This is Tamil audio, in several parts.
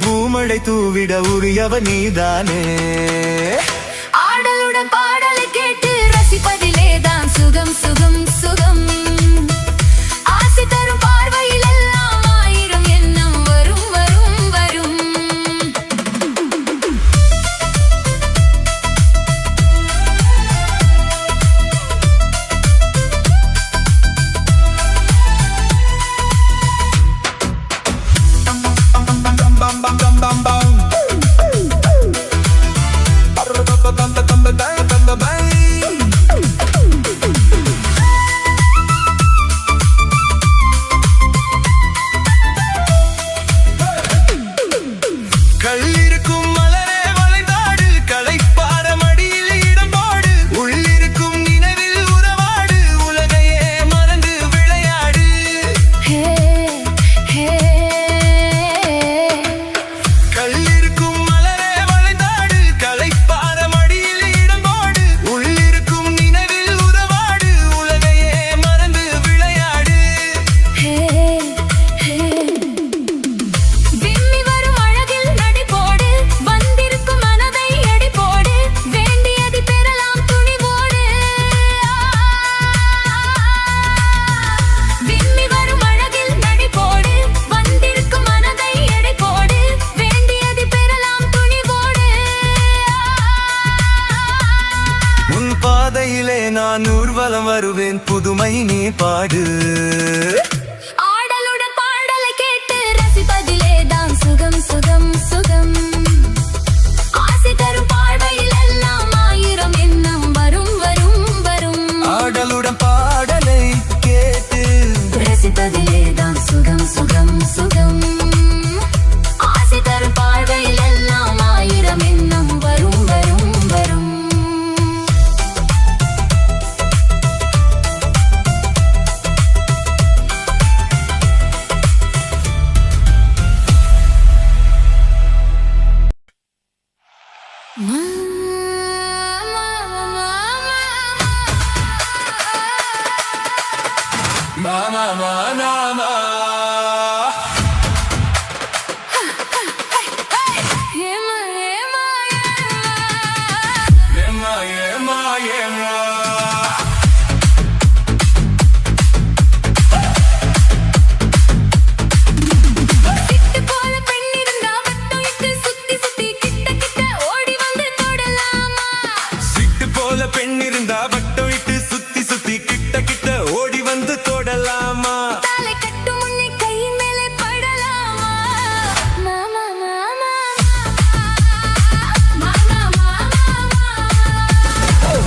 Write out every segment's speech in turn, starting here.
பூமழை தூவிட உரியவ நீதானே. ஆடலுடன் பாடலை கேட்டு ரசிப்பதிலேதான் சுகம் சுகம் சுகம். ஆசை தரும் பார்வையில் எல்லாம் ஆயிரம் எண்ணம் வரும் வரும் வரும். கல்லிருக்கும் மலரே வளைந்தாடு, களைப்பார மடியில் இடம்போடு, உள்ளிருக்கும் நினைவில் உறவாடு, உலகையே மறந்து விளையாடு. கல்லிருக்கும் மலரே வளைந்தாடு, களைப்பார மடியில் இடம்போடு, உள்ளிருக்கும் நினைவில் உறவாடு, உலகையே மறந்து விளையாடு. விம்மி வரும் அழகில் நடிபோடு, வந்திருக்கும் மனதை எடிபோடு, வேண்டியதை பெறலாம் துணிவோடு. விம்மி வரும் அழகில் நடிபோடு, வந்திருக்கும் மனதை எடிபோடு, வேண்டியதை பெறலாம் துணிவோடு. உன் பாதையிலே நான் ஊர்வலம் வருவேன், புதுமை நீ பாடு. ஆடலுடன் பாடலை கேட்டு ரசிப்பதிலேதான் சுகம் சுகம் சுகம். ஆசை தரும் பார்வையில் எல்லாம் ஆயிரம் எண்ணம் வரும் வரும் வரும். ஆடலுடன் பாடலை கேட்டு ரசிப்பதிலேதான் சுகம் சுகம் சுகம். ஆசை தரும் பார்வையில் எல்லாம் ஆயிரம் எண்ணம் வரும் வரும் வரும். நாம நாம ஏமா ஏமா ஏமா ஏமா ஏமா சிட்டு போல பெண் இருந்தா வட்டம் இட்டு சுத்தி சுத்தி கிட்ட கிட்ட ஓடி வந்து தொடலாமா சிட்டு போல பெண் இருந்தா வட்டம் இட்டு சுத்தி சுத்தி கிட்ட கிட்ட ஓடி வந்து தொடலாமா தாலை கட்டு முன்னே கையின் மேலே படலாமா மாமா மாமா மாமா மாமா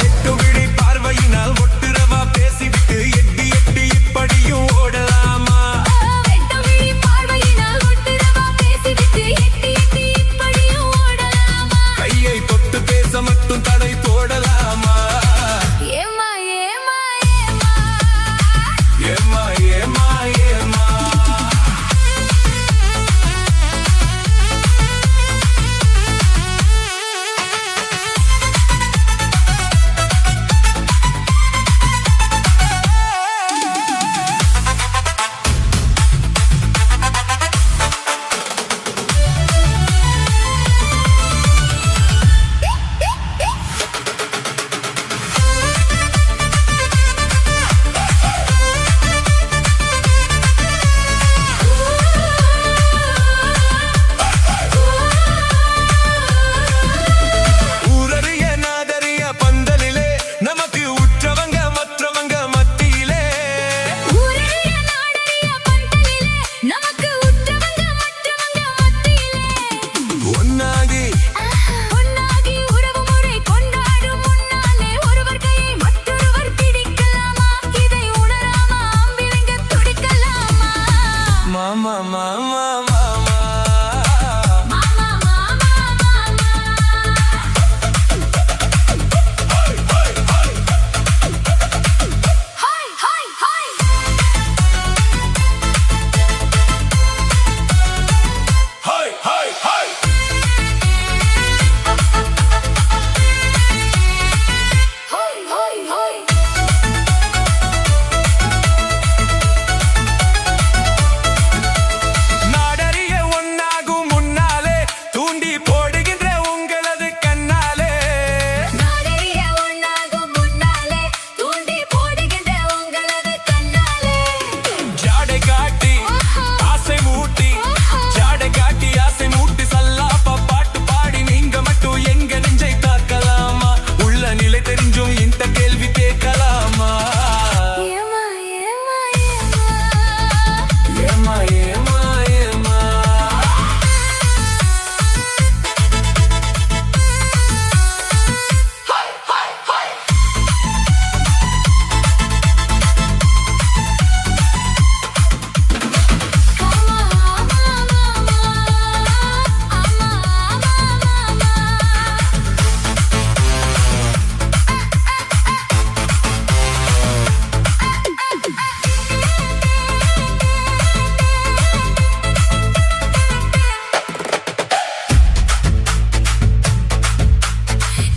எட்டு விழி பார்வையினால் ஒட்டுறவா பேசிவிட்டு எட்டி எட்டி இப்படியும் ஓடலாமா வெட்டவிழி பார்வையினால் ஒட்டுறவா பேசிவிட்டு எட்டி எட்டி இப்படியும் ஓடலாமா கையை தொட்டு பேச மட்டும் தடை போடலாமா ஏமா ஏமா ஏமா ஏமா ஏமா ஏமா ஊரறிய நாதறிய பந்தலிலே நமக்கு உற்றவங்க மற்றவங்க மத்தியிலே ஊரறிய நாடறிய பந்தலிலே நமக்கு உற்றவங்க மற்றவங்க மத்தியிலே ஒன்னாகி பொன்னாகி உறவு முறை கொண்டாடும் முன்னாலே ஒருவர் கையை மற்றொருவர் பிடிக்கலாமா இதை உணராமா அம்பிழங்க துடிக்கலாமா மாமா மாமா மாமா மாமா மாமா மாமா hi hi hi hi hi hi hi hi hi நாடறிய ஒன்னாகும் முன்னாலே தூண்டி போடுகின்ற உங்களது கண்ணாலே நாடறிய ஒன்னாகும் முன்னாலே தூண்டி போடுகின்ற உங்களது கண்ணாலே ஜாடை காட்டி ஆசை மூட்டி ஜாடை காட்டி ஆசை மூட்டி சல்லாப்பா பாட்டு பாடி நீங்க மட்டும் எங்க நெஞ்சை தாக்கலாமா உள்ள நிலை தெரிஞ்சும் இந்த கேள்வி கேட்கலாமா ஏமா ஏமா ஏமா ஏமா ஏமா ஏமா மாமா மாமா மாமா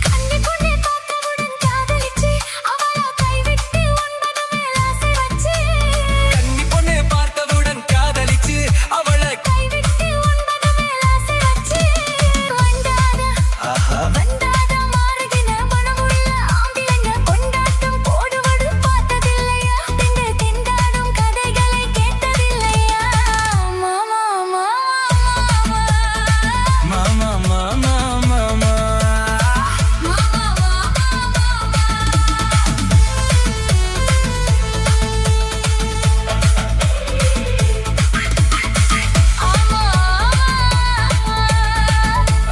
கண்ணி பொண்ணை பார்த்தவுடன் காதலிச்சு அவளா கைவிட்டு ஒன்பது மேல் ஆசை வச்சு கன்னி பொண்ணு பார்த்தவுடன் காதலிச்சு அவளை கைவிட்டு ஒன்பது மேல் ஆசை வச்சு வந்தாத மாறுகின மனமுள்ள ஆம்பிளைங்க கொண்டாட்டம் போடுவது பார்த்ததில்லையா பெண்கள் திண்டாடும் கதைகளை கேட்டதில்லையா மாமா மாமா மாமா மாமா மாமா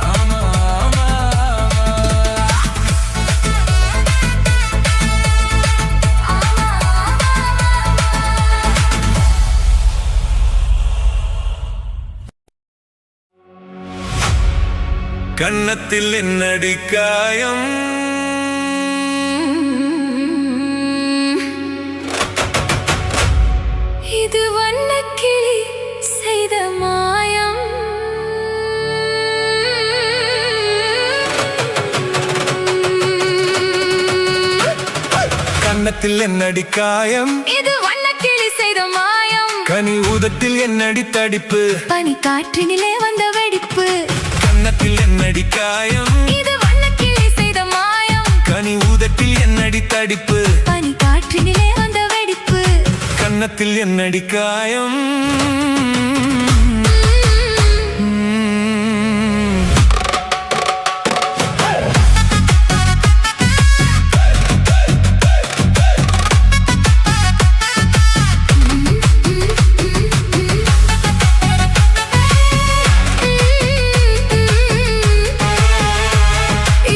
ஆமா ஆமா கன்னத்தில் என்னடி காயம் இது வண்ணக்கிளி செய்த மாயம் கன்னத்தில் என்னடி காயம் இது வண்ணக்கிளி செய்த கனி ஊதத்தில் என்னடி தடிப்பு, பனி காற்றினிலே வந்த வெடிப்பு, கன்னத்தில் என்னடி காயம், இது வண்ணக்கிளி செய்த மாயம். கனி ஊதத்தில் என்னடி தடிப்பு, பனி காற்றினிலே வந்த வெடிப்பு, கன்னத்தில் என்னடி காயம்.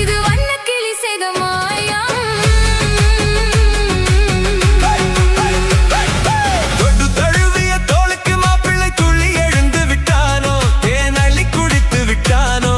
இது வண்ணக்கிளி செய்த மாயம். தொட்டு தழுவிய தோளுக்கு மாப்பிள்ளை துள்ளி எழுந்து விட்டானோ, தேன் அள்ளி குடித்து விட்டானோ.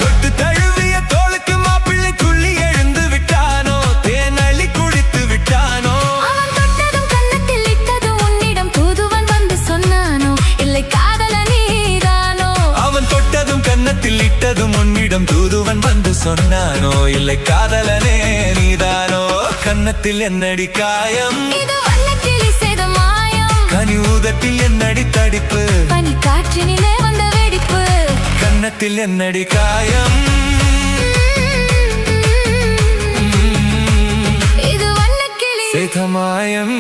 தொட்டு தழுவிய தோளுக்கு மாப்பிள்ளை துள்ளி எழுந்து விட்டானோ, தேன் அள்ளி குடித்து விட்டானோ. அவன் தொட்டதும் கன்னத்தில் இட்டதும் உன்னிடம் தூதுவன் வந்து சொன்னானோ, இல்லை காதல நீதானோ. அவன் தொட்டதும் கன்னத்தில் இட்டதும் உன்னிடம் தூதுவன் வந்து சொன்னானோ, இல்லை காதலனே நீதானோ. கன்னத்தில் என்னடி காயம், இது வண்ணக்கிளி செய்த மாயம். கனி ஊதத்தில் என்னடி தடிப்பு, பனி காற்றினிலே வந்த வெடிப்பு, கன்னத்தில் என்னடி காயம். இது வண்ணக்கிளி சேதமாயம்.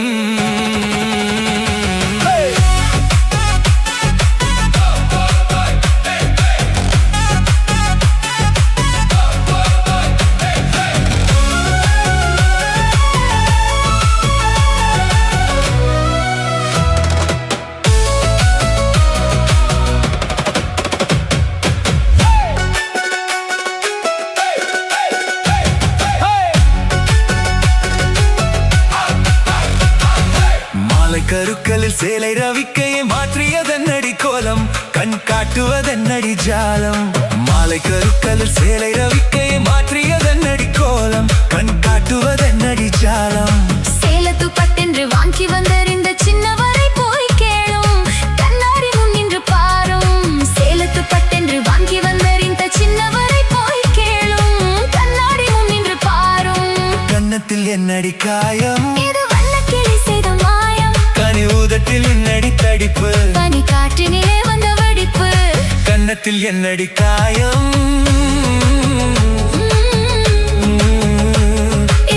கருக்கலில் சேலை ரவிக்கையை மாற்றியதென்னடி கோலம், கண் காட்டுவதென்னடி ஜாலம். மாலை கருக்கலில் சேலை ரவிக்கையை மாற்றியதென்னடி கோலம், கண் காட்டுவதென்னடி ஜாலம். சேலத்து பட்டென்று வாங்கி வந்தறிந்த சின்னவரை போய் கேளும், கண்ணாடி முன் நின்று பாரும். சேலத்து பட்டென்று வாங்கி வந்தறிந்த சின்னவரை போய் கேளும், கண்ணாடி முன் நின்று பாரும். கன்னத்தில் என்னடி காயம், இது வண்ணக்கிளி செய்த மாயம். கனி ஊதத்தில் என்னடி தடிப்பு, பனி காற்றினிலே வந்த வெடிப்பு, கன்னத்தில் என்னடி காயம்.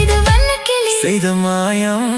இது வண்ணக்கிளி செய்த மாயம்.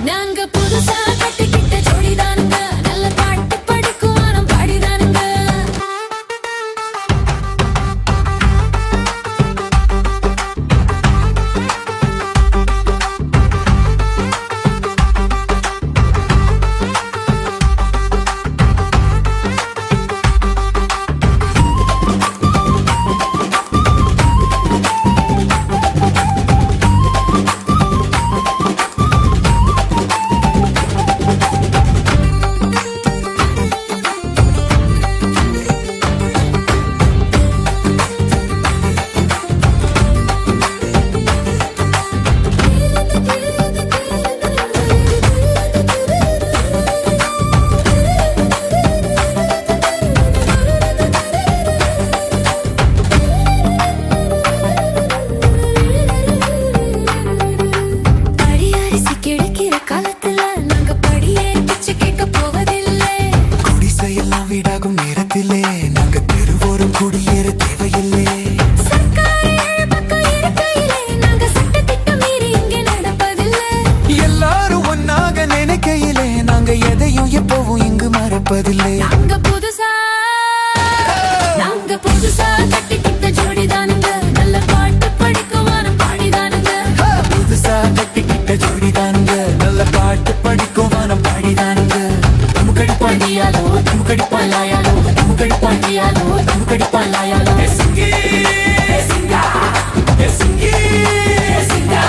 நாங்க புதுசா கட்டிக்கிட்ட ஜோடிதானுங்க நல்ல பாட்டு படிக்கும் வாரம் பாடிதானுங்க வீடாகும் நேரத்திலே நாங்க தெருவோரும் குடியேற தேவையில்லை எல்லாரும் ஒன்னாக நினைக்கையிலே நாங்க எதையும் எப்பவும் இங்கு மறப்பதில்லை புதுசா கட்டிக்கிட்ட ஜோடிதானுங்க நல்ல பாட்டு படிக்கும் வாரம் பாடிதானுங்க புதுசா கட்டிக்கிட்ட ஜோடிதானுங்க நல்ல பாட்டு படிக்கும் வாரம் பாடிதானுங்க தமுக்கடி பாண்டியாலோ தமுக்கடி பாலாயாலோ தமுக்கடி பாண்டியாலோ தமுக்கடி பாலாயாலோ சிங்கி சிங்கா சிங்கி சிங்கா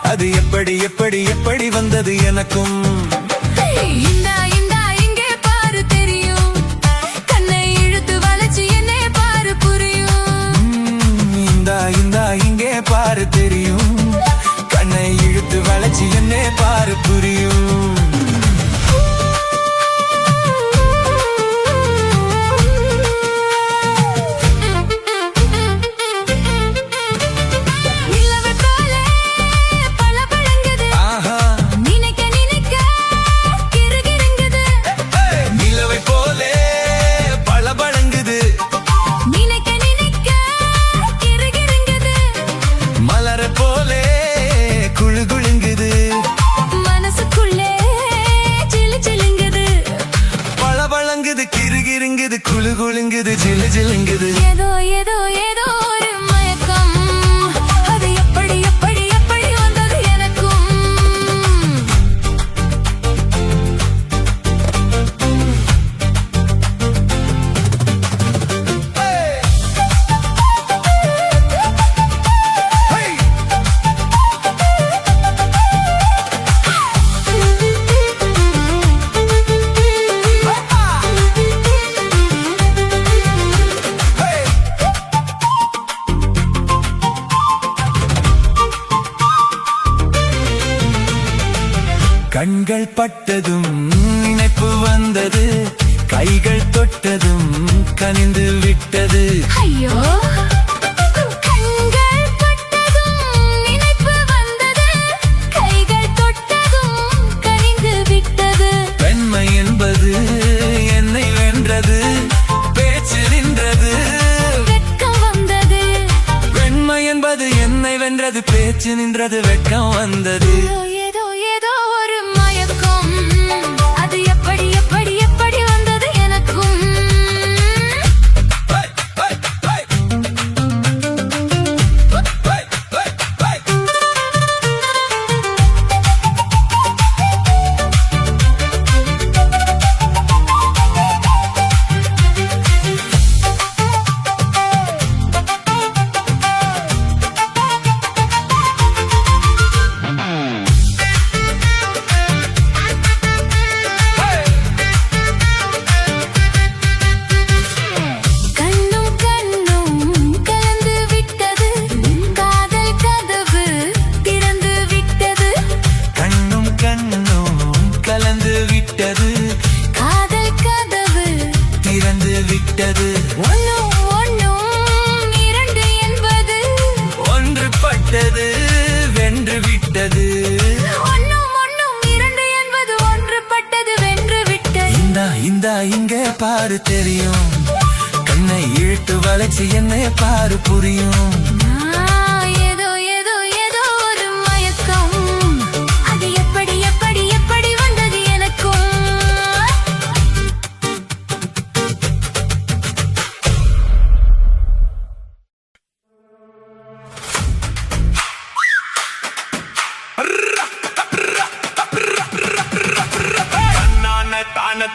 அது எப்படி எப்படி எப்படி வந்தது எனக்கும் இங்கே பாரு தெரியும் கண்ணை இழுத்து வளைச்சு என்னே பாரு புரியும் இங்கே பாரு தெரியும் கண்ணை இழுத்து வளைச்சு என்னே பாரு புரியும் கிருகிருங்குது குளு குளுங்குது ஜிலு ஜிலுங்குது ஏதோ ஏதோ ஏதோ ஒரு மயக்கம் அது எப்படி எப்படி எப்படி வந்தது எனக்கும் கண்கள் பட்டதும் நினைப்பு வந்தது கைகள் தொட்டதும் கனிந்து விட்டது ஐயோ கண்கள் பட்டதும் நினைப்பு வந்தது கைகள் தொட்டதும் கனிந்து விட்டது பெண்மை என்பது என்னை வென்றது பேச்சு நின்றது வெட்கம் வந்தது பெண்மை என்பது என்னை வென்றது பேச்சு நின்றது வெட்கம் வந்தது ஏதோ ஏதோ ஒரு மயக்கம் அது எப்படி எப்படி எப்படி வந்தது எனக்கும் விட்டது ஒன்னும் ஒன்னும் இரண்டு என்பது ஒன்றுபட்டது வென்று விட்டது ஒன்னும் ஒன்னும் இரண்டு என்பது ஒன்றுபட்டது வென்று விட்டது இந்தா இங்கே பாரு தெரியும் கண்ணை இழுத்து வளைச்சு என்னை பாரு புரியும் ஏதோ ஏதோ ஏதோ ஒரு மயக்கம் அது எப்படி எப்படி எப்படி வந்தது எனக்கும்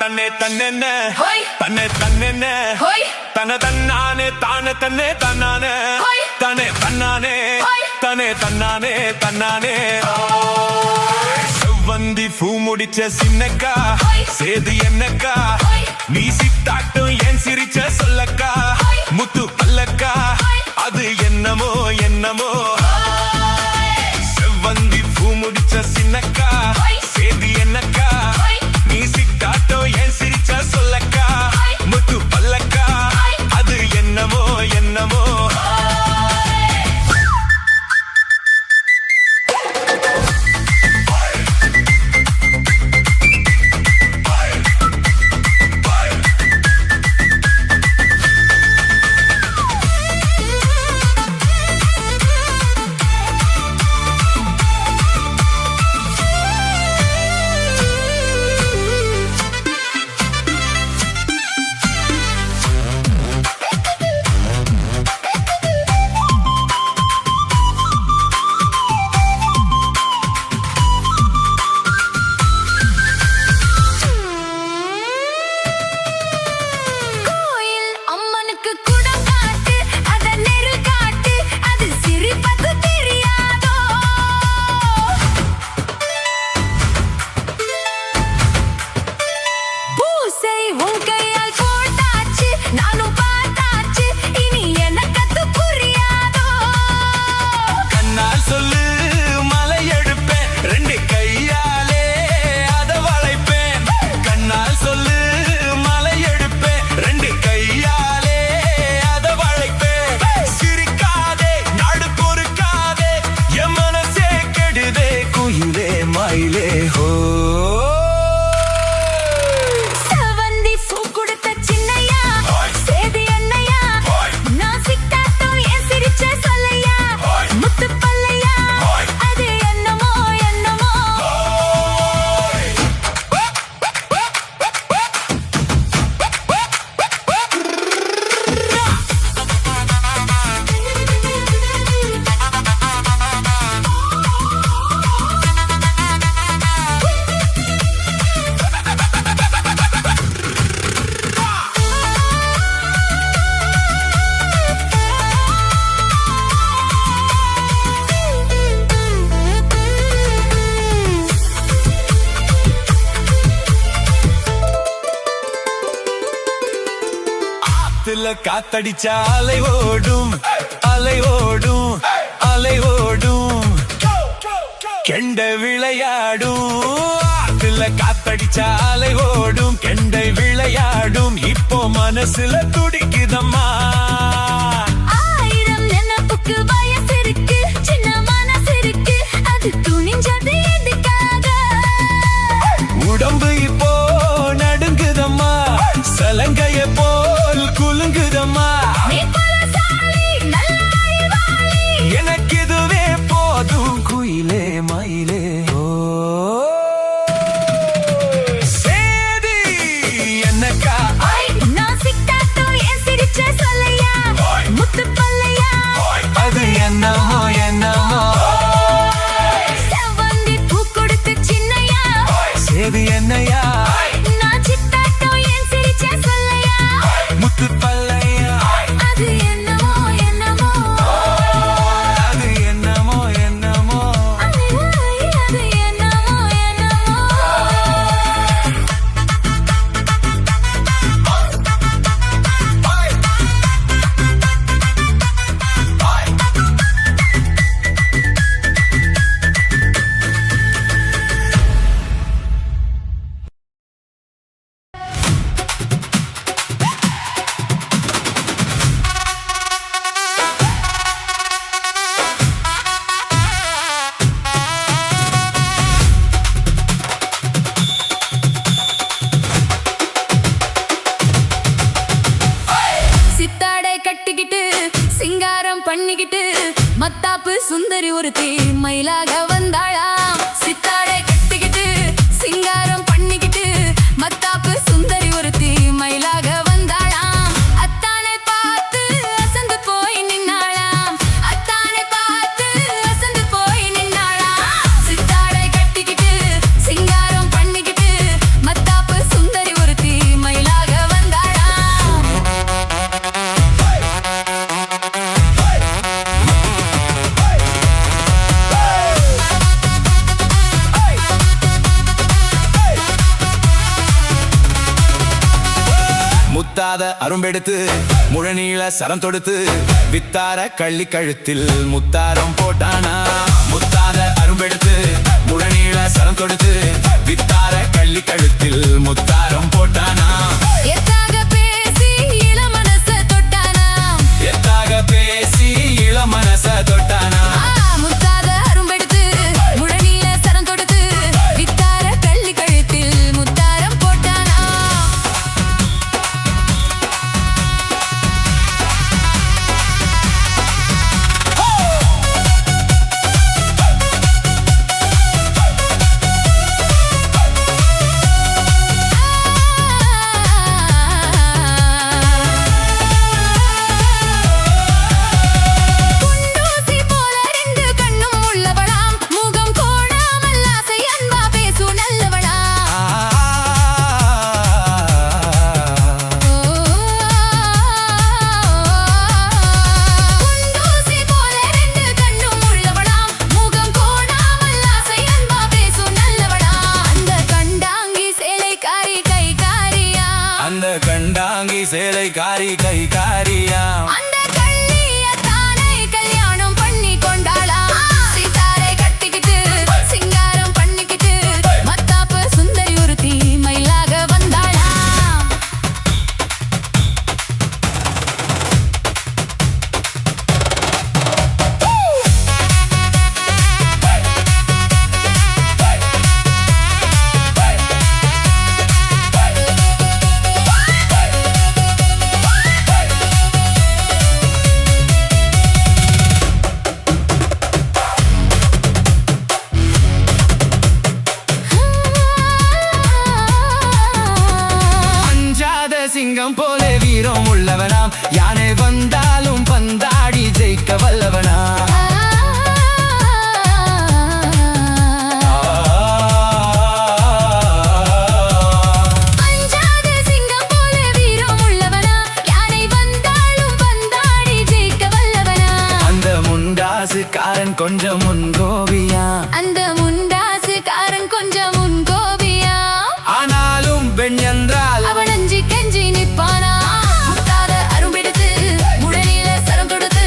தன்னை தன்னென்ன ஹோய் தன்னை தன்னென்ன ஹோய் தன தன்னானே தானே தன்னை தன்னானே ஹோய் தனே தன்னானே ஹோய் தனே தன்னானே தன்னானே செவ்வந்தி பூ முடிச்ச சின்னக்கா ஹோய் சேது என்னக்கா ஹோய் நீ சித்தாட்டும் ஏன் சிரிச்ச சொல்லக்கா ஹோய் முத்து பல்லக்கா ஹோய் அது என்னமோ என்னமோ செவ்வந்தி பூ முடிச்ச சின்னக்கா ஹோய் சேது என்னக்கா ஹோய் நீ சித்தாட்டம் ஏன் சிரிச்ச சொல்லக்கா ஹோய் முத்து பல்லக்கா ஹோய் அது என்னமோ என்னமோ கோயில் அம்மனுக்கு குடம் காட்டு அத நெருல் காட்டு அது சிரிப்பது தெரியாதோ பூசை உன் கையால் போட்டாச்சு நானும் பார்த்தாச்சு இனி எனக்கு அது புரியாதோ கண்ணால் சொல்லு மலை எடுப்பேன் ரெண்டு கையாலே அத வளைப்பேன் கண்ணால் சொல்லு மலை எடுப்பேன் ரெண்டு கையாலே அத வளைப்பேன் சிரிக்காதே நாடு பொறுக்காதே என் மனசே கெடுதே குயிலே மயிலே ஹோ செவந்தி பூ கொடுத்த சின்னையா ஹோய். சேது என்னையா ஹோய். நான் சிக்காட்டும் ஏன் சிரிச்ச சொல்லையா ஹோய். முத்து பல்லையா ஹோய். அது என்னமோ என்னமோ ஆத்துல காத்தடிச்சா அலை ஓடும் அலை ஓடும் அலை ஓடும் கெண்ட விளையாடும் ஆத்துல காத்தடிச்சா அலை ஓடும் கெண்டை விளையாடும் இப்போ மனசுல துடிக்குதம்மா ஆயிரம் நினைப்புக்கு வயசு இருக்கு சின்ன மனசு இருக்கு அது துணிஞ்சது எதுக்காக உடம்பு இப்போ நடுங்குதம்மா சலங்கைய போல் குலுங்குதம்மா நீ பலசாலி நல்ல அறிவாளி எனக்கு இதுவே போதும் குயிலே மயிலே ஓ சேதி என்னக்கா ஹோய். நான் சிக்காட்டும் ஏன் சிரிச்ச சொல்லையா ஹோய். முத்து பல்லையா அது என்னமோ என்னமோ செவந்தி பூ கொடுத்த சின்னையா சேதி என்னையா நான் சித்தாட்டம் ஏன் சிரிச்ச சொல்லையா பண்ணிக்கிட்டு மத்தாப்பு சுந்தரி ஒருத்தி மயிலாக வந்தாளாம். சித்தாடை கட்டிக்கிட்டு சிங்காரம் பண்ணிக்கிட்டு மத்தாப்பு சுந்தரி ஒருத்தி மயிலாக வந்தாளாம். அத்தானை பார்த்து அசந்து போய் நின்னாளாம். அத்தானை பார்த்து அசந்து போய் நின்னாளாம். சித்தாடை கட்டிக்கிட்டு சிங்காரம் பண்ணிக்கிட்டு மத்தாப்பு சுந்தரி ஒருத்தி மயிலாக வந்தாளாம். முத்தாத அரும்பெடுத்து முழநீள சரம் தொடுத்து வித்தார கள்ளி கழுத்தில் முத்தாரம் போட்டானா. முத்தாத அரும்பெடுத்து முழநீள சரம் தொடுத்து வித்தார கள்ளி கழுத்தில் முத்தாரம் போட்டானா. எத்தாக பேசி இளமனச தொட்டானா. எத்தாக பேசி இளமனச தொட்டானா. முத்தாத அரும்பெடுத்து முழநீள சரம் தொடுத்து வித்தார கள்ளி கழுத்தில் முத்தாரம் போட்டானா. குண்டூசி போல ரெண்டு கண்ணும் உள்ளவளாம். முகம் கோணாமல் ஆசை அன்பா பேசும் நல்லவளாம். குண்டூசி போல ரெண்டு கண்ணும் உள்ளவளாம். முகம் கோணாமல் ஆசை அன்பா பேசும் நல்லவளாம். அந்த கண்டாங்கி சேலைக்காரி கைகாரியா. அந்த கண்டாங்கி சேலை காரி கை காரியா. அந்த கள்ளியத்தானை கல்யாணம் பண்ணி கொண்டாளாம். சித்தாரை கட்டிக்கிட்டு சிங்காரம் பண்ணிக்கிட்டு மத்தாப்பு சுந்தரி ஒருத்தி மயிலாக வந்தாளாம். அஞ்சாத சிங்கம் போல வீரம் உள்ளவனாம். யானை வந்தாலும் பந்தாடி ஜெயிக்க வல்லவனாம். அஞ்சாத சிங்கம் போல வீரம் உள்ளவனா. யானை வந்தாலும் பந்தாடி ஜெயிக்க வல்லவனா. அந்த முண்டாசுக்காரன் கொஞ்சம் முன்கோபியா. அந்த முண்டாசுக்காரன் கொஞ்சம் முன்கோபியா. ஆனாலும் பெண் என்றால் அவன் அஞ்சி கெஞ்சி நிப்பானா. முத்தாத அரும்பெடுத்து முழநீள சரம் தொடுத்து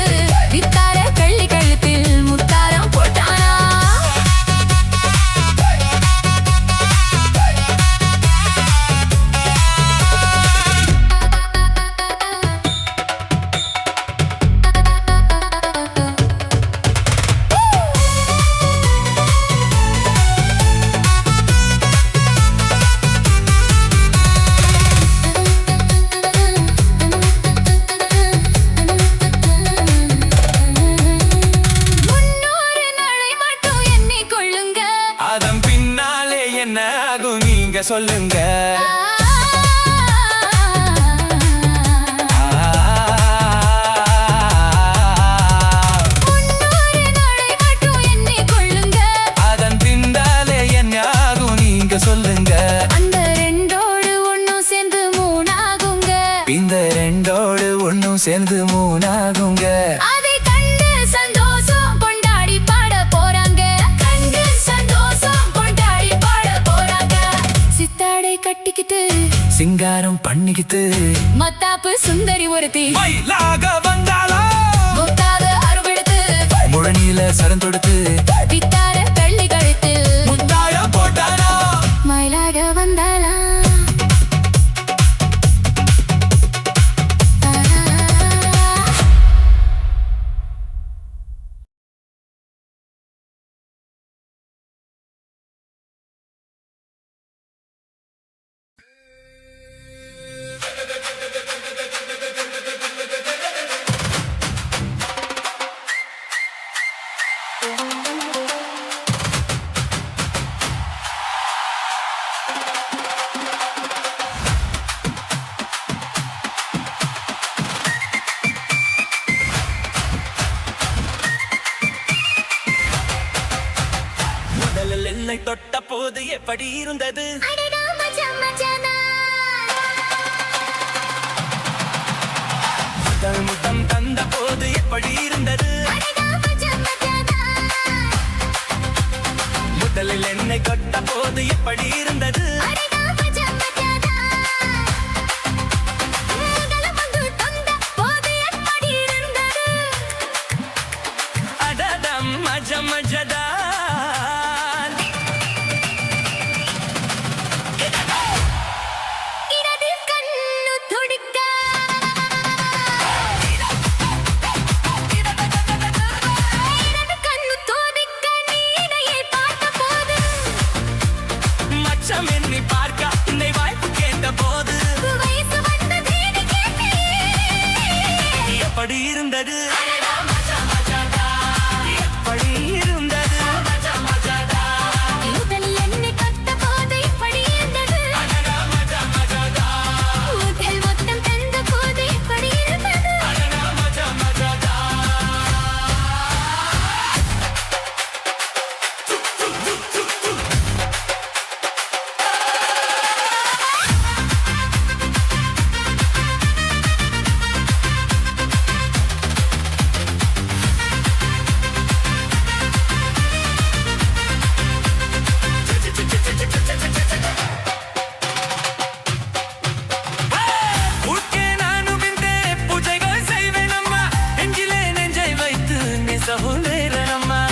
வித்தார கள்ளி கழுத்தில் முத்தாரம் போட்டானா. முன்னூறு நாளை மட்டும் எண்ணிக்கொள்ளுங்க. அதன் பின்னாலே என்ன ஆகும் நீங்க சொல்லுங்க. முன்னூறு நாளை மட்டும் எண்ணிக்கொள்ளுங்க. அதன் பின்னாலே என்ன ஆகும் நீங்க சொல்லுங்க. அந்த ரெண்டோடு ஒண்ணும் சேர்ந்து மூணாகுங்க. இந்த ரெண்டோடு ஒண்ணும் சேர்ந்து மூணாகுங்க. அதை கண்டு சந்தோஷம் கொண்டாடி பாட போறாங்க. கண்டு சந்தோஷம் கொண்டாடி பாட போறாங்க. சித்தாடை கட்டிக்கிட்டு சிங்காரம் பண்ணிக்கிட்டு மத்தாப்பு சுந்தரி ஒருத்தி மயிலாக வந்தாளா. முத்தாத அருவெடுத்து முழநீள சரம் தொடுத்து வித்தார கள்ளி கழுத்தில் முத்தாயம் போட்டானா. மயிலாக வந்தாளா. போது எப்படி இருந்தது அடடா மஜா மஜானா முதல் முத்தம் தந்த போது எப்படி இருந்தது அடடா மஜா மஜானா முதலில் என்னை கொட்ட போது எப்படி இருந்தது அடடா மஜா மஜானா முதல் வந்து தந்த போது எப்படி இருந்தது அடடம் மஜ மஜதான் இடது கண்ணு துடிக்க இடது கண்ணு துடிக்க நீனையை பார்த்த போது மச்சம் என்னை பார்க்க என்னை வாய்ப்பு கேட்ட போது வயசு வந்ததேன்னு கேட்டேன் எப்படி இருந்தது எப்படி இருந்தது முதலில் என்னை கட்ட போது இப்படி இருந்தது முதல் மொத்தம் தந்த போது இப்படி இருந்தது உட்கே நானும் இந்த பூஜைகள் செய்வேன் அம்மா நெஞ்சிலே நெஞ்சை வைத்து நெசவுலேறன் அம்மா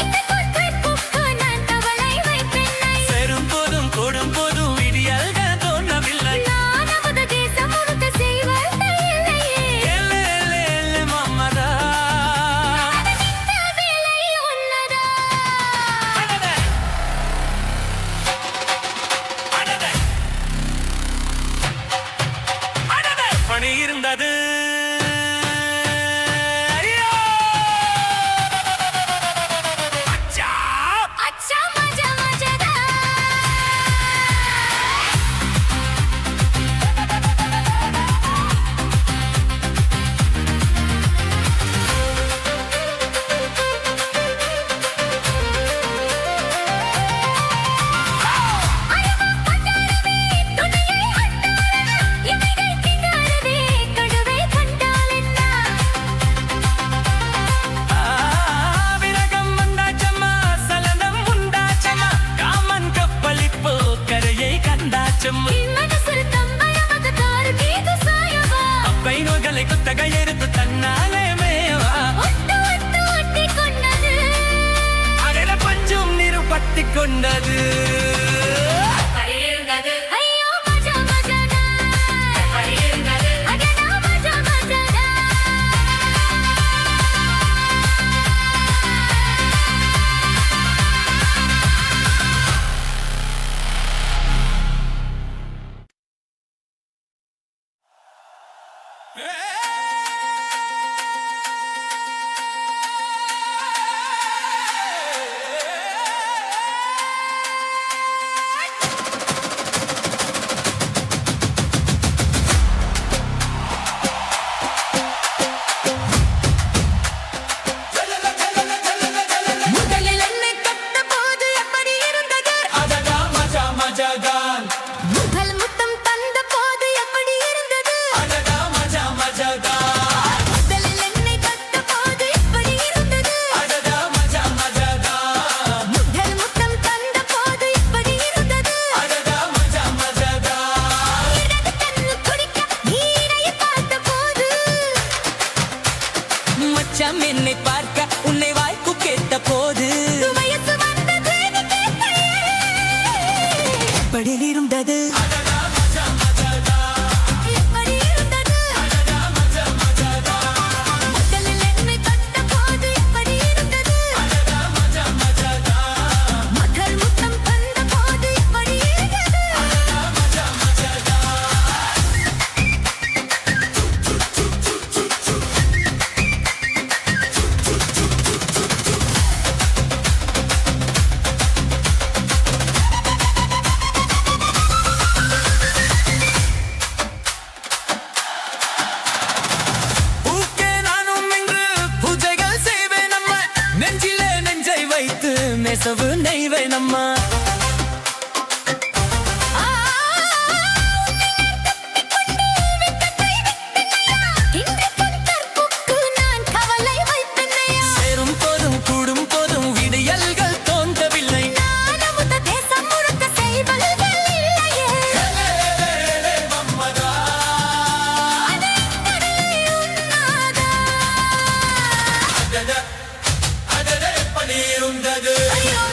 இந்த கொற்றை பூக்கு நான் தவளை வைப்பெண்ணை பெரும் போதும் கூடும் போதும் விடியல்கள் தோன்றவில்லை நான் நமது தேசம் முழுக்க செய்வது இல்லையே எல்லே எல்லே எல்லே மம்மதா இந்த வேலை உன்னதா அடடே அடடே அடடே பணி இருந்தது ஐயோ! அச்சா! அச்சா மஜா மஜாதா அழகா பட்டாரவே துணையை அண்டாரவே இமைகள் திண்டாரவே கடுவை கண்டாலென்னா விரகம் வந்தாச்சம்மா சலனம் உண்டாச்சம்மா காமன் கப்பலிப்போ கரையை கண்டாச்சம்மா மனசில் தம்பளமது தாரு கீது சாயவா அப்பை நோய்களை குத்தகை எடுத்து தன்னாலே மேவா ஒட்டு ஒட்டு ஒட்டி கொண்டது அடட பஞ்சும் நிருபத்தி கொண்டது ஐயோ மஜா மஜாதா அடடா மஜா மஜாதா கனவு நெய்வேனம்மா. சேரும் போதும் கூடும் போதும் விடியல்கள் தோன்றவில்லை. மம்மதா. அடட, அடடே பனீருந்தது.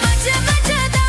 மஜா, மஜாதா.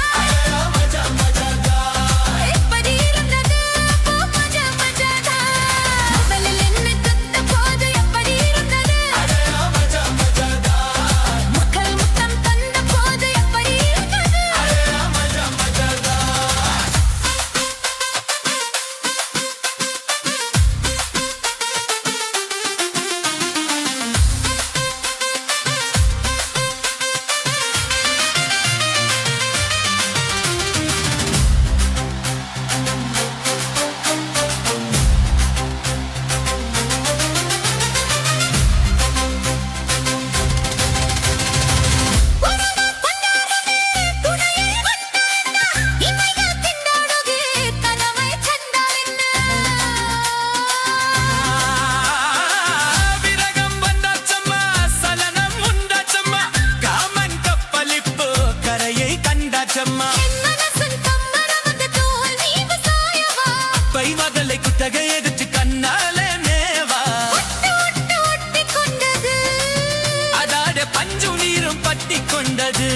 விரகம் வந்தாச்சம்மா, சலனம் உண்டாச்சம்மா, காமன் கப்பலிப்பு கரையை கண்டாச்சம்மா. பைமகளை குத்தகை எதிர்த்து கண்ணாலே நேவா. அதாட பஞ்சு நீரும் பட்டி கொண்டது.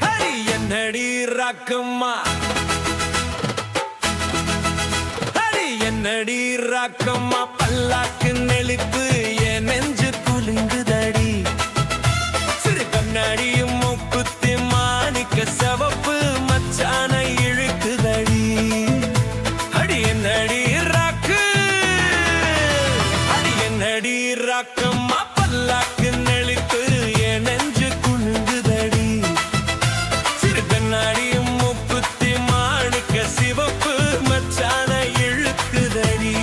ஹரி என்னடி ராக்கம்மா, ஹரி என்னடி ராக்கம்மா, பல்லாக்கு நெளிப்பு என் நெஞ்சு குலுங்குதடி. சிறு கண்ணாடியும் மூக்குத்தி மாணிக்க சிவப்பு மச்சான இழுக்குதடி. அடி என்னடி ராக்கு, அடி என்னடி ராக்கம்மா, பல்லாக்கு நெளிப்பு என் நெஞ்சு குலுங்குதடி. சிறு கண்ணாடியும் மூக்குத்தி மாணிக்க சிவப்பு மச்சான இழுக்குதடி.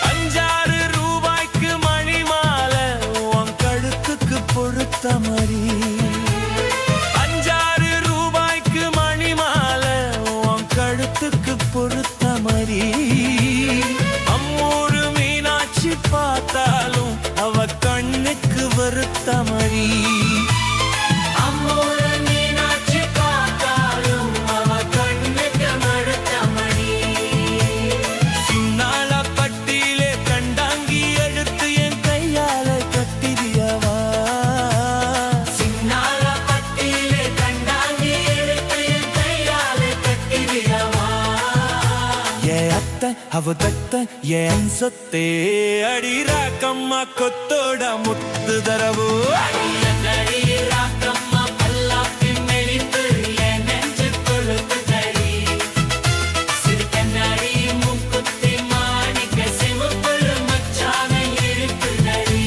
₹5 மணி மாலை உன் கழுத்துக்கு பொறுத்த மாதிரி. ₹5 மணி மாலை உன் கழுத்துக்கு பொறுத்த மாதிரி. அம்மூரு மீனாட்சி பார்த்தாலும் அவ கண்ணுக்கு வருத்த மாதிரி. அம்மூரு மீனாட்சி பார்த்தாலும் அவ கண்ணுக்கு வருத்த மாதிரி. சின்னாள பட்டியிலே கண்டாங்கி எடுத்து என் கையால கட்டிரியவா. சின்னாள பட்டியிலே கண்டாங்கி எடுத்து என் கையால கட்டிரியவா. ஏன் அத்தை அவ தத்தை ஏன் சொத்தே, அடி ராக்கம்மா கொத்தோட முத்து தரவு. அடி ராக்கம்மா, பல்லாக்கு நெளிப்பு என் நெஞ்சு கொழுக்குதடி. சிறு கண்ணாடி மூக்குத்தி மாணிக்க சிவப்பு மச்சான இழுக்குதடி.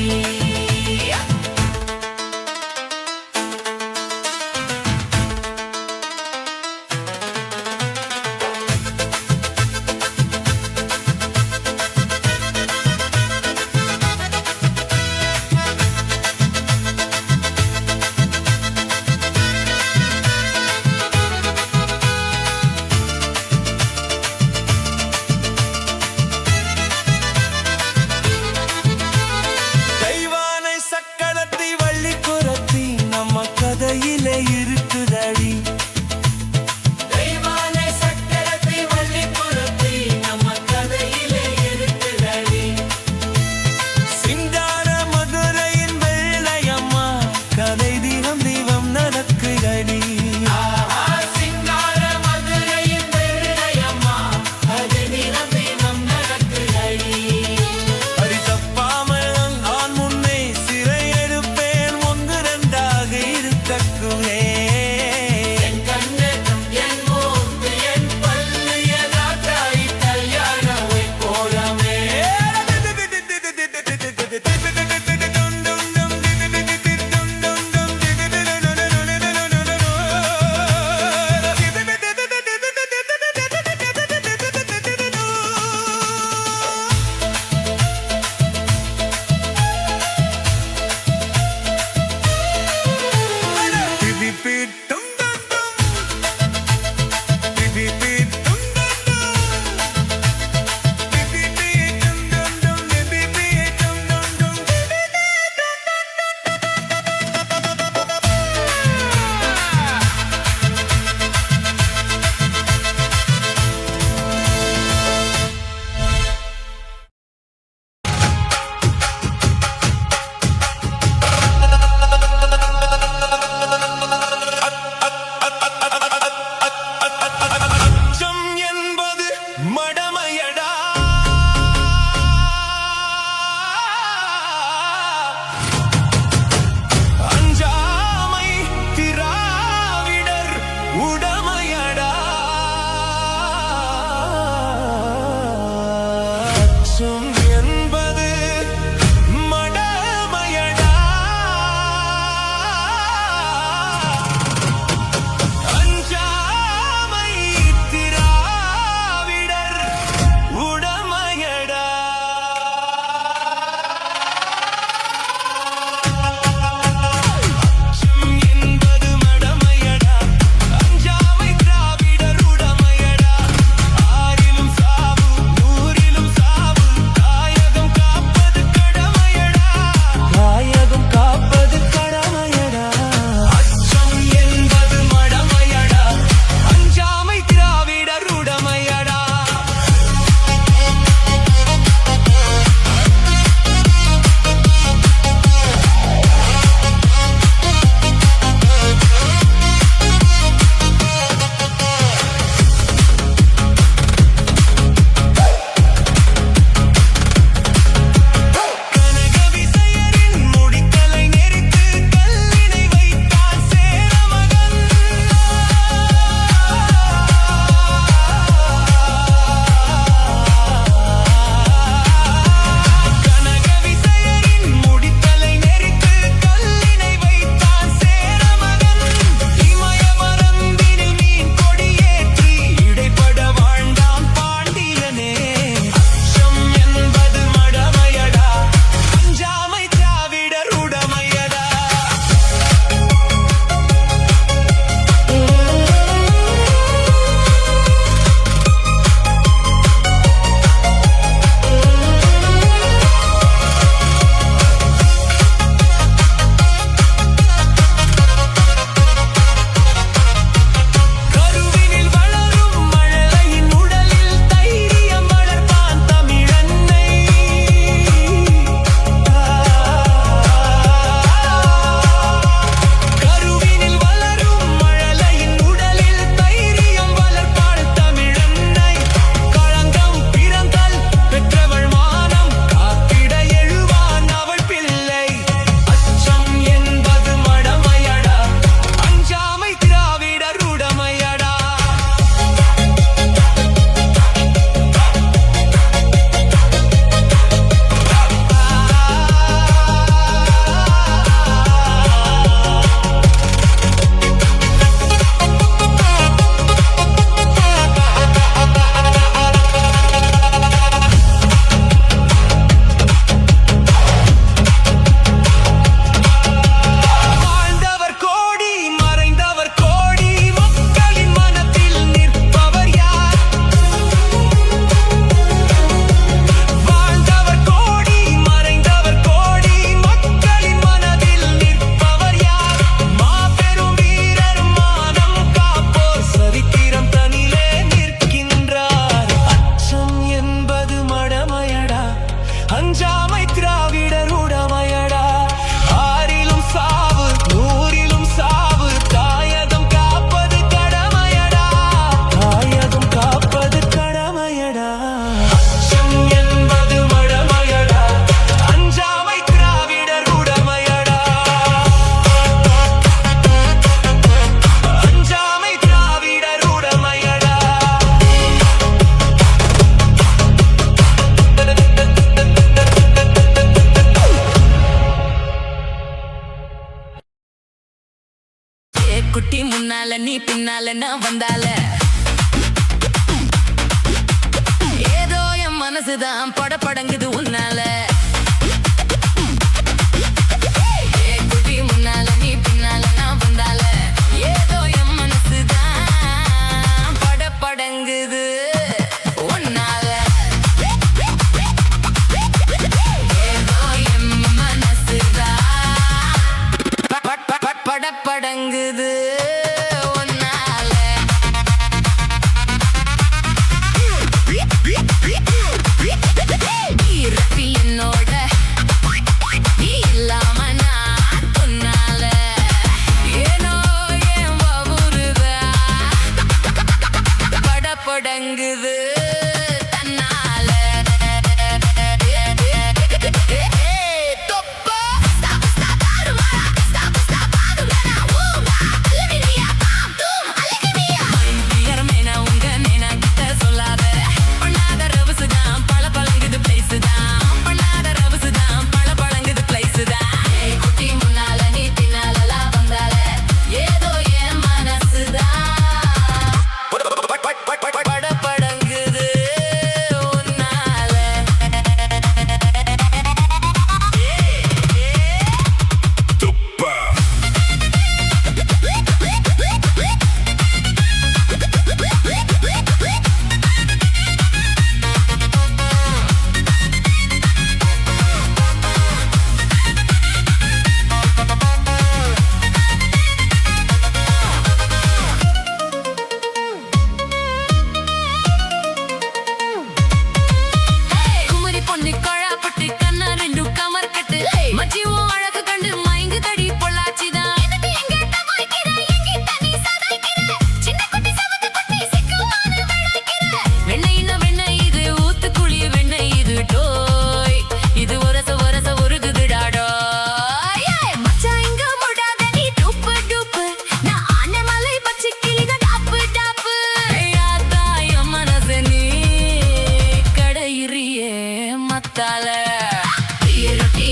குட்டி முன்னால நீ பின்னால நான் வந்தால ஏதோ என் மனசுதான் படபடங்குது உன்னால குட்டி முன்னால நீ பின்னால நான் வந்தால ஏதோ என் மனசுதான் படபடங்குது உன்னால ஏதோ என் மனசுதான் படபடங்குது உன்னால ரப்பி என்னோட நீ இல்லாம நான் சொன்னால ஏனோ என் வவுறுதா படபடங்குது தன்னால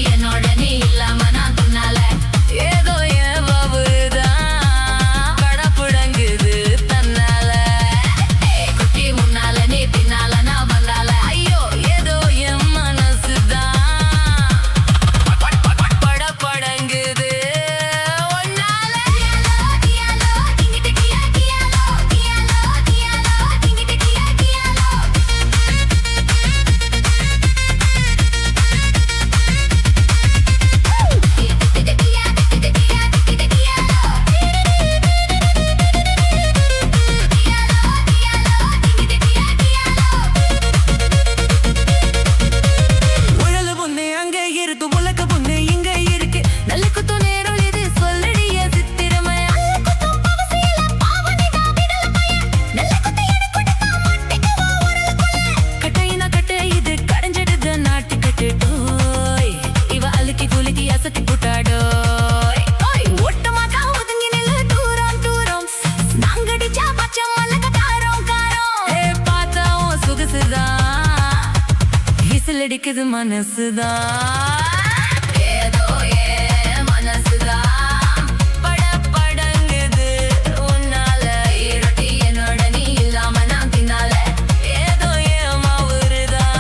என்னோட நீ இல்லாம நான் துண்ணால ஏதோ என் வவுதான் படபடங்குது தன்னால குட்டி முன்னால நீ பின்னால நான் வந்தால ஐயோ ஏதோ என் மனசுதான் படபடங்குது உன்னால அடிக்குது மனசுதான் ஏதோ என் மனசுதான் படபடங்குது உன்னால இரட்டி என்னோட நீ இல்லாம நான் தின்னால ஏதோ என் மவுறுதான்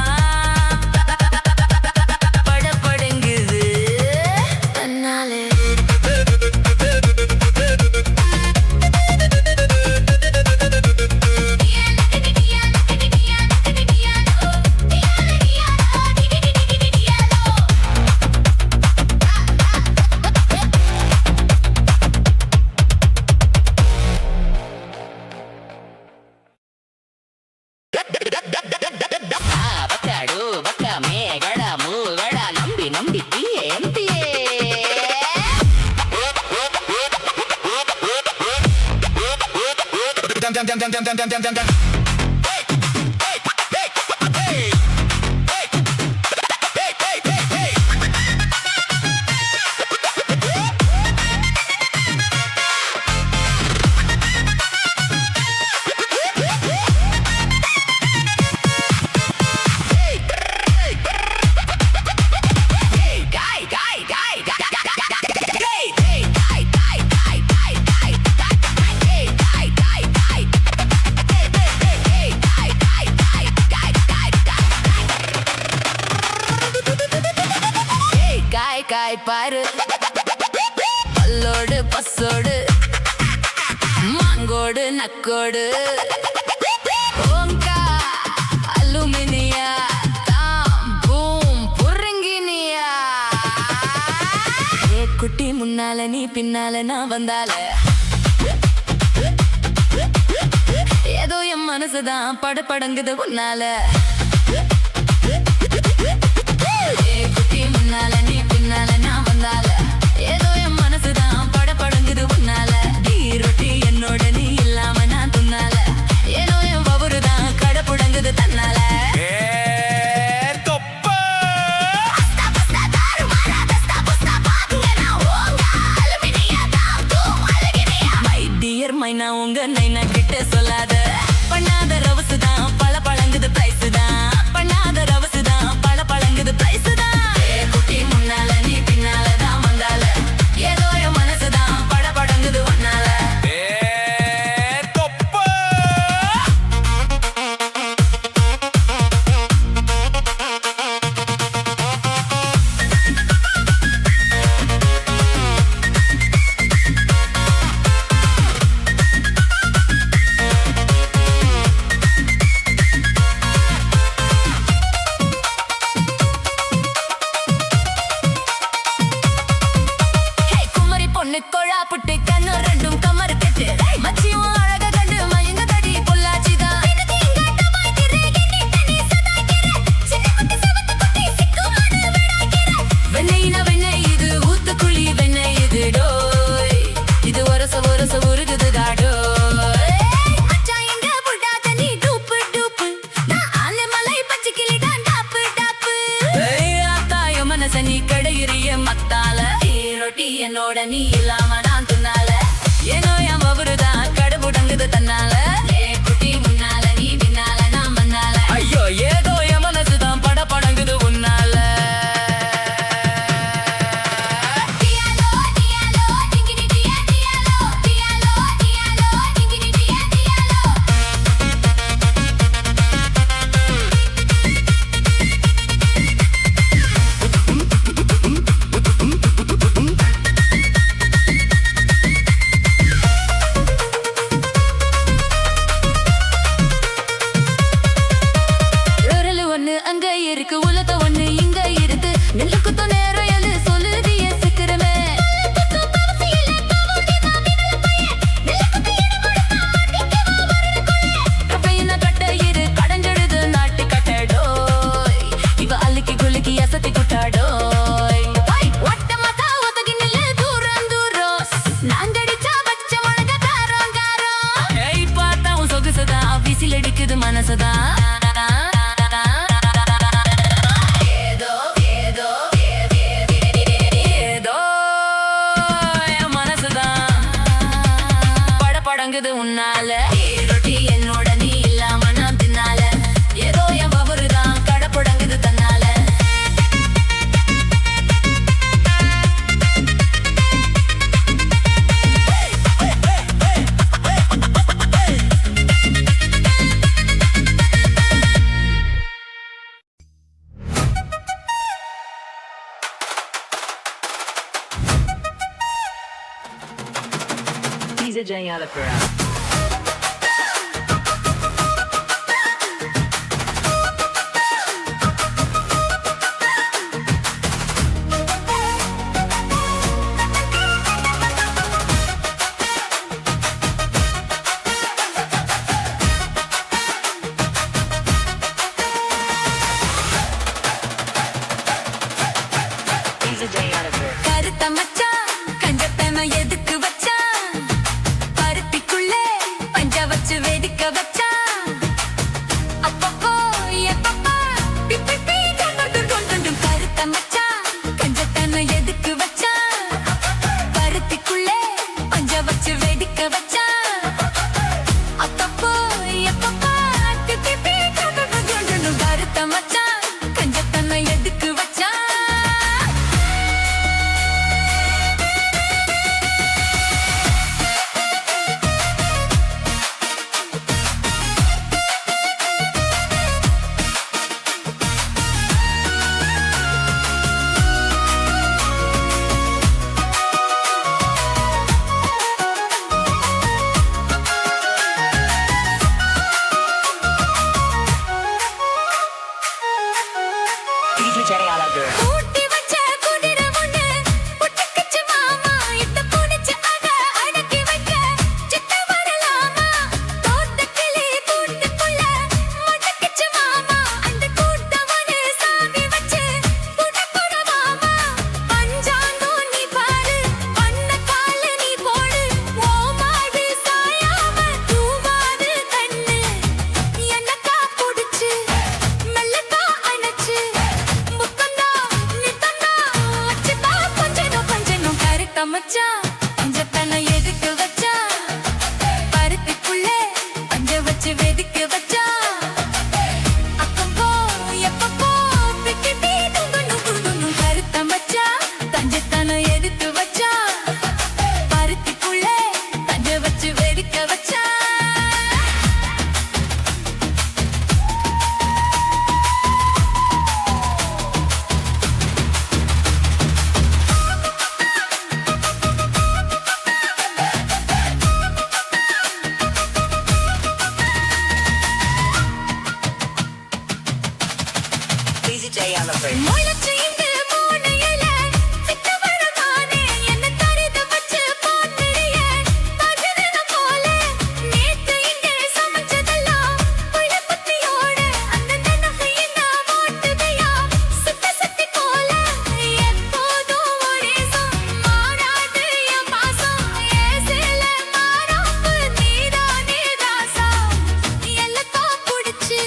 படபடங்குது தன்னால காய் பாரு பல்லோடு பஸ்ஸோடு மாங்கோடு நக்கோடு ஓங்கா அலுமினியா தாம் பூம் புருங்கினியா ஏ குட்டி முன்னால நீ பின்னால நான் வந்தால ஏதோ என் மனசுதான் படபடங்குது உன்னால ஏ குட்டி முன்னால நீ பின்னால நான் வந்தால ஏதோ என் மனசுதான் படபடங்குது உன்னால டீ ரொட்டி என்னோட நீ இல்லாம நான் துன்னால ஏதோ என் பவருதான் கடப்புடங்குது தன்னால மைனா உங்க நைனா கிட்ட சொல்லாத பண்ணாத ரவசுதான் பல பழங்குது பிரைஸ் தான் பண்ணாத ரவசுதான் பல பழங்குது பிரைஸ் தான் குட்டி முன்னால நீ பின்னால தான் வந்தால ஏதோ என் மனசுதான் பட படங்குது ஒன்னால கொழா புட்டு கண்ணு ரெண்டும் கமரு கட்டு மச்சியும் அழக கண்டு மயங்க தடி பொள்ளாச்சிதான் வெண்ணெய்னா வெண்ணெய் இது ஊத்துக்குழி வெண்ணெய் இது டோய் இது ஒரச ஒரச உருகுது காடோய் மச்சான் எங்க புடாத நீ டூப்பு டூப்பு நான் ஆல மலை பச்சை கிளி தான் டாப்பு டாப்பு ஆத்தாயோ மனச நீ கடையிறிய மத்தால ரொட்டி என்னோட நீ இல்லாம நான் துன்னால ஏனோ என் பவருதான் கடவுடங்குது தன்னால குட்டி முன்னால நீ பின்னால நான் வந்தால ஐயோ ஏதோ என் மனசுதான் பட படங்குது உன்னால அங்க இருக்கு உலக ஒண்ணு இங்க இருக்கு நெல்லுக்குத்த நேரம் எது சொல்லுதிய சிக்கிறமே கட்ட இரு கடஞ்செடுது நாட்டு கட்டடோய் இவ அள்ளிக்கு குலுக்கி அசத்தி குட்டாடோய் ஒட்ட மத்தா ஒத்தகி நில்லு தூரம் தூரம் நாங்கடிச்சா பச்ச முழங்க காரம் காரம் ஏய் பார்த்தா உன் சொகுசுதான் விசில் அடிக்குது மனசுதான் உன்னால ரொட்டி என்னோட நீ இல்லாம நான் தின்னால ஏதோ என் பவருதான் கடப்புடங்குது தன்னால Jayalapura. கருத்த மச்சான் கஞ்சத்தன எதுக்கு வச்சான் பருத்திக்குள்ளே பஞ்ச வச்சு வேடிக்க வச்சான் அப்பப்போ எப்பப்பா பிப்பி கொண்டு கருத்த மச்சான் கஞ்சத்தன எதுக்கு வச்சான் பருத்திக்குள்ளே பஞ்ச வச்சு வேடிக்க வச்சான் அப்பப்போ எப்பப்பா பிப்பி கொண்டு கருத்த மச்சான் கஞ்சத்தன எதுக்கு வச்சான் மச்சான் கொஞ்சத்தனை எதுக்கு வச்சா பருத்திக்குள்ளே பஞ்ச வச்சு வெதுக்கு வச்சா அப்பப்போ எப்பப்போ பிக்கிட்டி துங்குன்னு கருத்த மச்சான் தஞ்சத்தனை எதுக்கு வச்சா பருத்திக்குள்ளே பஞ்ச வச்சு வெதுக்க வச்சா DJ on the break. முளைச்சு இங்கு மூணு இலை சித்த வரமானே என்ன தரிது வச்சு பாத்துறியே பகிரன போல நேத்து இங்கே சமைச்சதெல்லாம் புள்ள புத்தியோட அந்த நகையினா ஓட்டுதையா சுத்த சக்தி போல எப்போதும் ஒரே மாறாது என் பாசம் ஏசில மாறாப்பு நீதானே ராசா எல்லக்கா புடிச்சு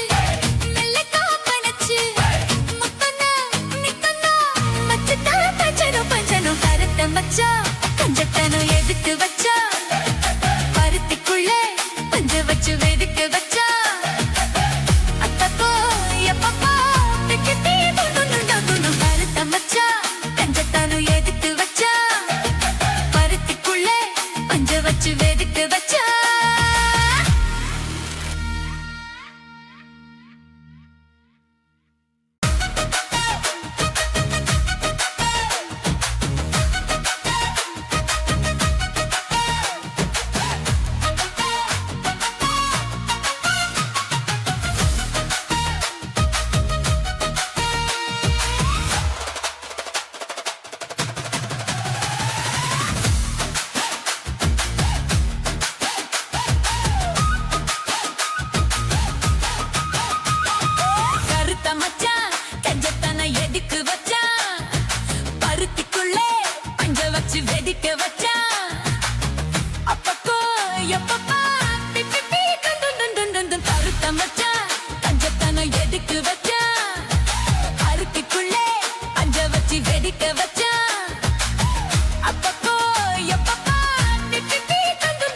மெல்லக்கா பனச்சு மச்சான் கஞ்சத்தனம் எதுக்கு வச்சா பருத்திக்குள்ளே பஞ்ச வச்சு வெதுக்க வச்சா அப்பப்போ எப்பப்போ பிக்கிட்டி துங்குன்னு கருத்த மச்சான் கஞ்சத்தனம் எதுக்கு வச்சா பருத்திக்குள்ளே பஞ்ச வச்சு வெதுக்க வச்சா கருத்த மச்சான் கஞ்சத்தனை எதுக்கு வச்சான் பருத்திக்குள்ளே பஞ்ச வச்சு வெதிக்க வச்சான் அப்பப்போ எப்பப்பா பிப்பி கண்டு கருத்த மச்சான் கஞ்சத்தனை எதுக்கு வச்சான் பருத்திக்குள்ளே பஞ்ச வச்சு வெதிக்க வச்சான் அப்பப்போ எப்பப்பா பிப்பி கண்டு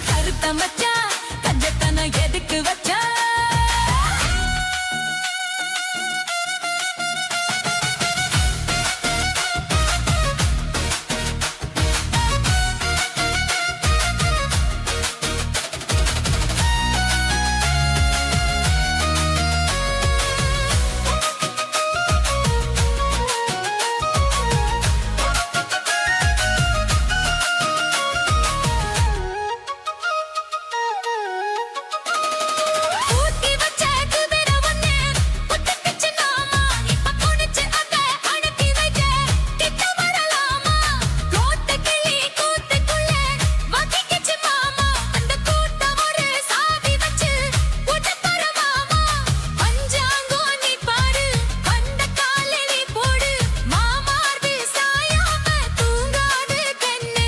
கருத்த மச்சான் கஞ்சத்தனை எதுக்கு வச்சான் ஊத்தி வச்ச குதிர ஒண்ணு புட்டுக்கிச்சு நாமா இப்ப புடிச்சு அத அடக்கி வைக்க கிட்ட வரலாமா கோத்த கிளி கூத்துக்குள்ளே வதிக்கிச்சு மாமா அந்த கூட்ட ஒரு சாவி வச்சு உட பரமாமா பஞ்சாங்கோ நீ பாரு அந்த காலை நீ போடு மாமார்பி சாயாம தூங்காது கண்ணு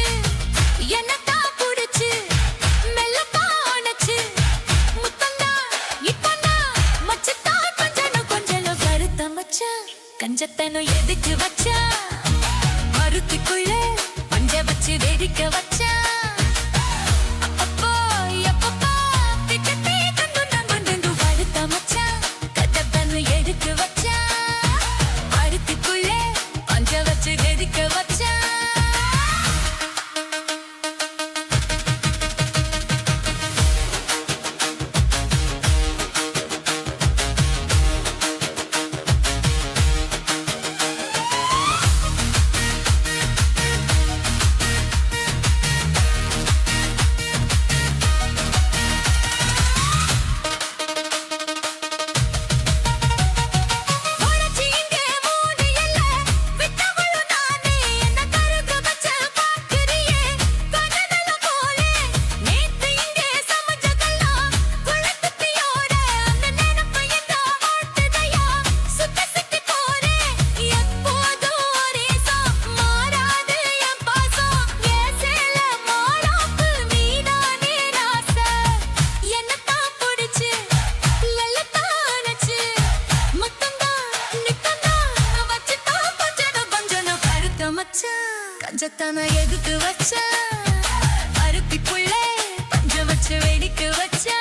என்னத்தா புடிச்சு மெல்லப்பா அணைச்சு முத்தந்தா இப்பந்தா மச்சத்தா கொஞ்சம் கருத்த மச்சான் கஞ்சத்தனம் எதுக்கு வச்சா மருத்துக்குள்ளே பஞ்ச வச்சு வெடிக்க வச்சா அப்பப்போ எப்பப்பா பிக்கத்தி கண்டு கருத்த மச்சான் கஞ்சத்தனம் எதுக்கு வச்சா மருத்துக்குள்ளே பஞ்ச வச்சு வெடிக்க வச்சா முளைச்சு இங்கே மூணு இலை விட்டவளும் நானே என்ன கருக வச்சு பார்க்கிறியே கனவுல போல நேத்து இங்கே சமைச்சதெல்லாம் குளத்துத்தியோட அந்த நினைப்பு எங்க ஓட்டுதையா சுத்த சுத்தி போறேன் எப்போதும் ஒரே மாறாது என் பாசம் ஏசில மாறாப்பு நீதானே ராசா என்னத்தான் புடிச்சு லல்லத்தான் அணைச்சு முத்தந்தா நித்தந்தா வச்சுட்டா கொஞ்சம் கருத்த மச்சான் கஞ்சத்தான எதுக்கு வச்சா அருத்தி புள்ளே பஞ்ச வச்சு வெடிக்க வச்சா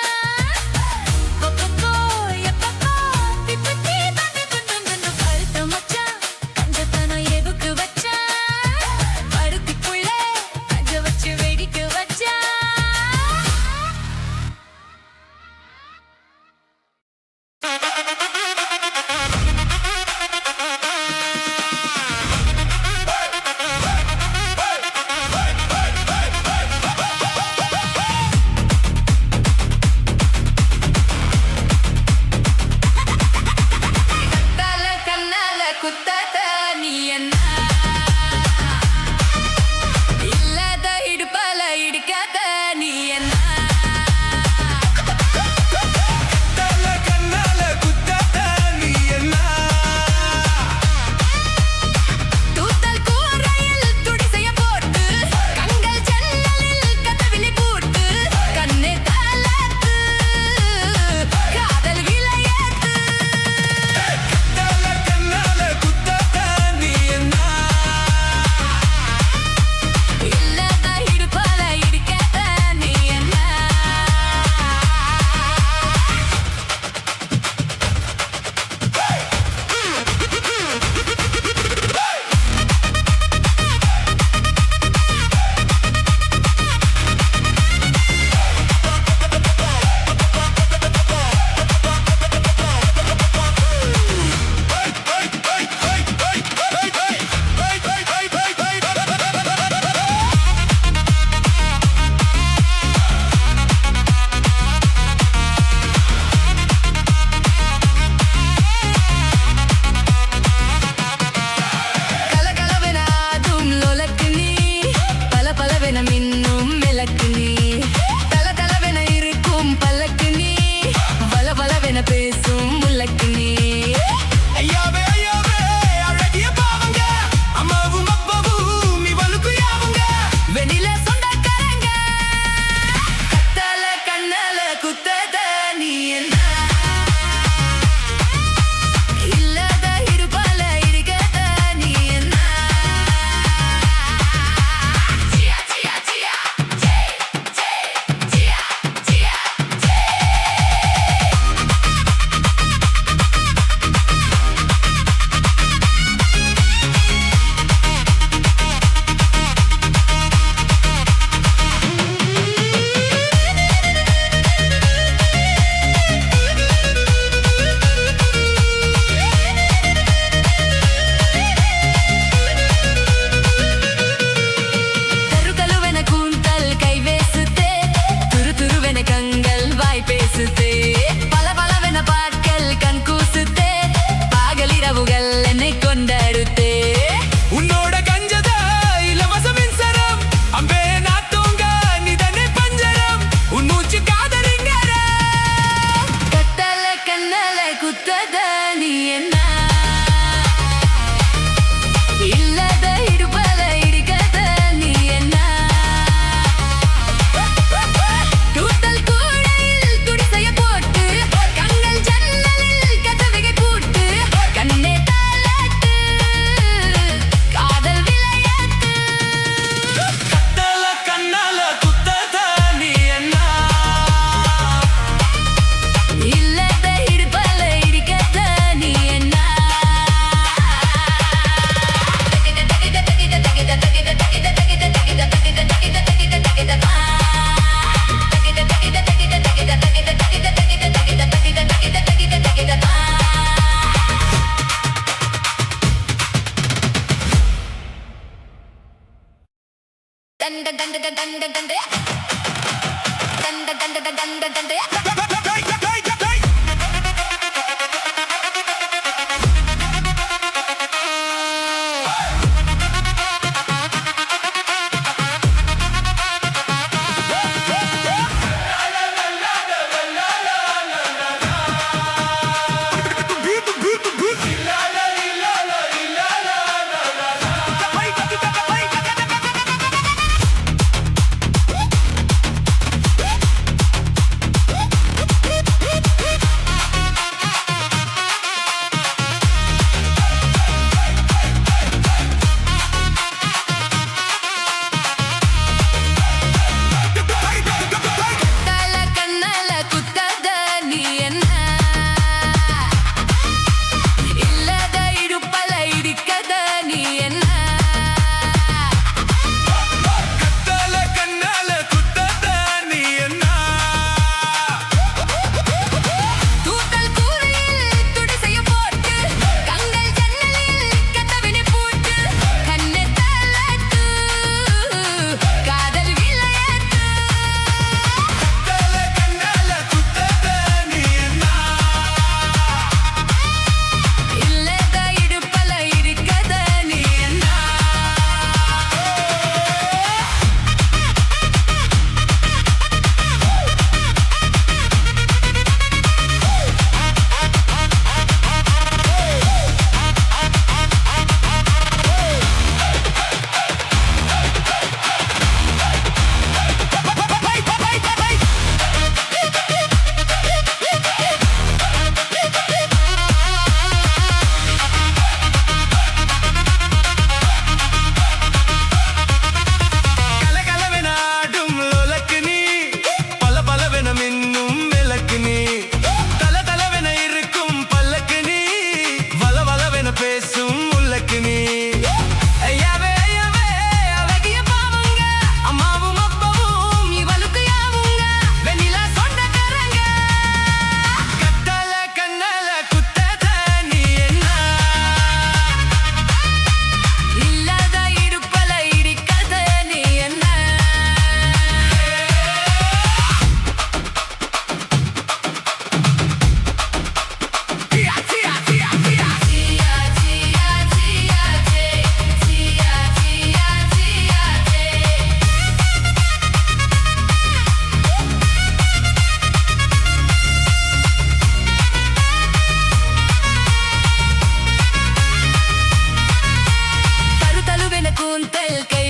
உங்கள் கை